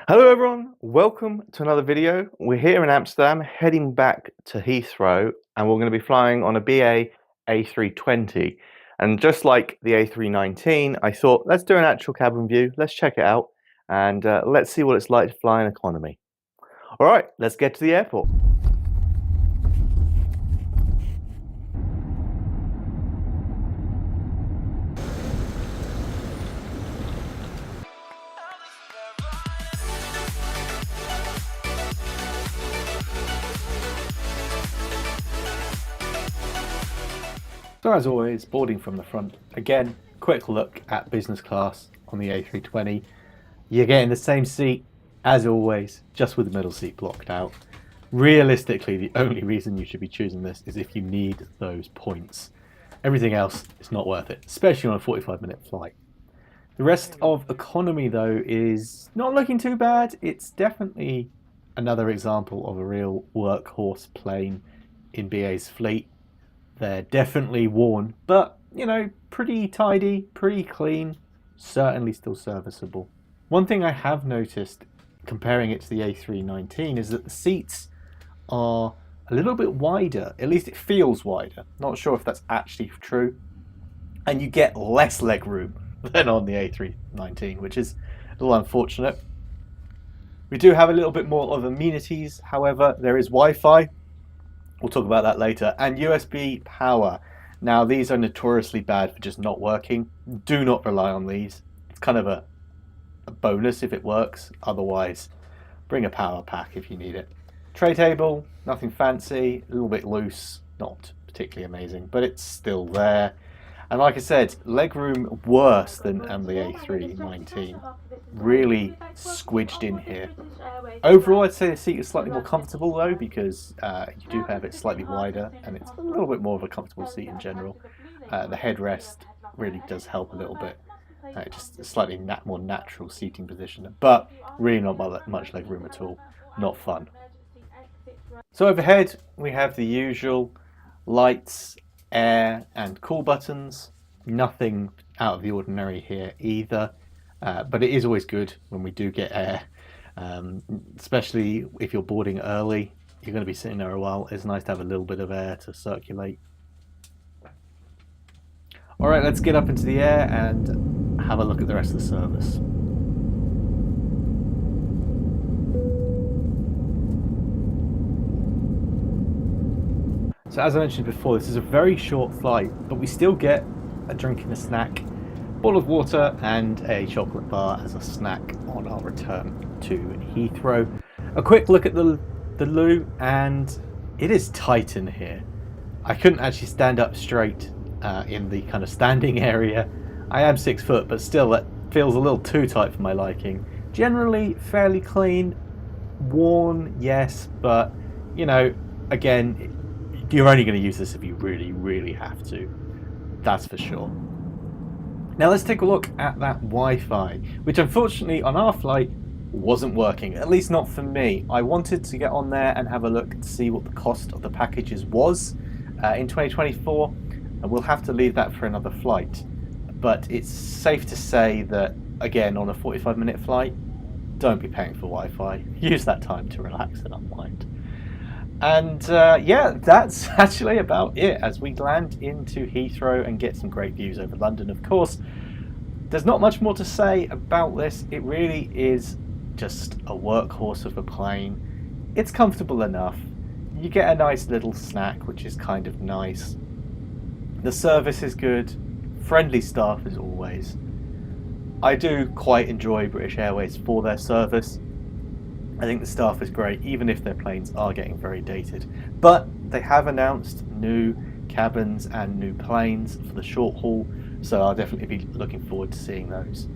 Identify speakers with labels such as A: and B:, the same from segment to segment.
A: Hello everyone, welcome to another video. We're here in Amsterdam heading back to Heathrow and we're going to be flying on a BA A320. And just like the A319, I thought let's do an actual cabin view, let's check it out and let's see what it's like to fly in economy. Alright, let's get to the airport. So as always, boarding from the front. Again, quick look at business class on the A320. You're getting the same seat as always, just with the middle seat blocked out. Realistically, the only reason you should be choosing this is if you need those points. Everything else is not worth it, especially on a 45-minute flight. The rest of economy, though, is not looking too bad. It's definitely another example of a real workhorse plane in BA's fleet. They're definitely worn, but, you know, pretty tidy, pretty clean, certainly still serviceable. One thing I have noticed comparing it to the A319 is that the seats are a little bit wider, at least it feels wider. Not sure if that's actually true. And you get less leg room than on the A319, which is a little unfortunate. We do have a little bit more of amenities, however, there is Wi-Fi. We'll talk about that later. And USB power. Now, these are notoriously bad for just not working. Do not rely on these. It's kind of a bonus if it works. Otherwise, bring a power pack if you need it. Tray table, nothing fancy, a little bit loose, not particularly amazing, but it's still there. And like I said, legroom worse than on the A319. Really squidged in here. Overall, I'd say the seat is slightly more comfortable though, because you do have it slightly wider and it's a little bit more of a comfortable seat in general. The headrest really does help a little bit. Just a slightly more natural seating position, but really not much leg room at all. Not fun. So overhead we have the usual lights, air and cool buttons. Nothing out of the ordinary here either, but it is always good when we do get air, especially if you're boarding early. You're going to be sitting there a while. It's nice to have a little bit of air to circulate. Alright, let's get up into the air and have a look at the rest of the service. So as I mentioned before, this is a very short flight, but we still get a drink and a snack, bottle of water and a chocolate bar as a snack on our return to Heathrow. A quick look at the loo, and it is tight in here. I couldn't actually stand up straight in the kind of standing area. I am 6 foot, but still that feels a little too tight for my liking. Generally fairly clean, worn, yes, but you know, again, you're only going to use this if you really have to. That's for sure. Now let's take a look at that Wi-Fi, which unfortunately on our flight wasn't working, at least not for me. I wanted to get on there and have a look to see what the cost of the packages was in 2024, and we'll have to leave that for another flight. But it's safe to say that, again, on a 45-minute flight, don't be paying for Wi-Fi. Use that time to relax and unwind. And yeah, that's actually about it as we land into Heathrow and get some great views over London. Of course, there's not much more to say about this. It really is just a workhorse of a plane. It's comfortable enough. You get a nice little snack, which is kind of nice. The service is good. Friendly staff as always. I do quite enjoy British Airways for their service. I think the staff is great, even if their planes are getting very dated. But they have announced new cabins and new planes for the short haul, so I'll definitely be looking forward to seeing those.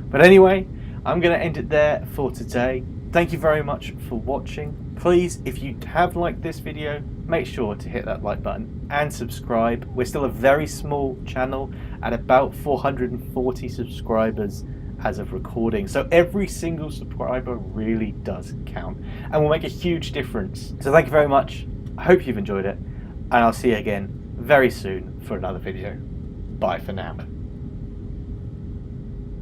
A: But anyway, I'm going to end it there for today. Thank you very much for watching. Please, if you have liked this video, make sure to hit that like button and subscribe. We're still a very small channel at about 440 subscribers as of recording, so every single subscriber really does count and will make a huge difference. So thank you very much. I hope you've enjoyed it, and I'll see you again very soon for another video. Bye for now.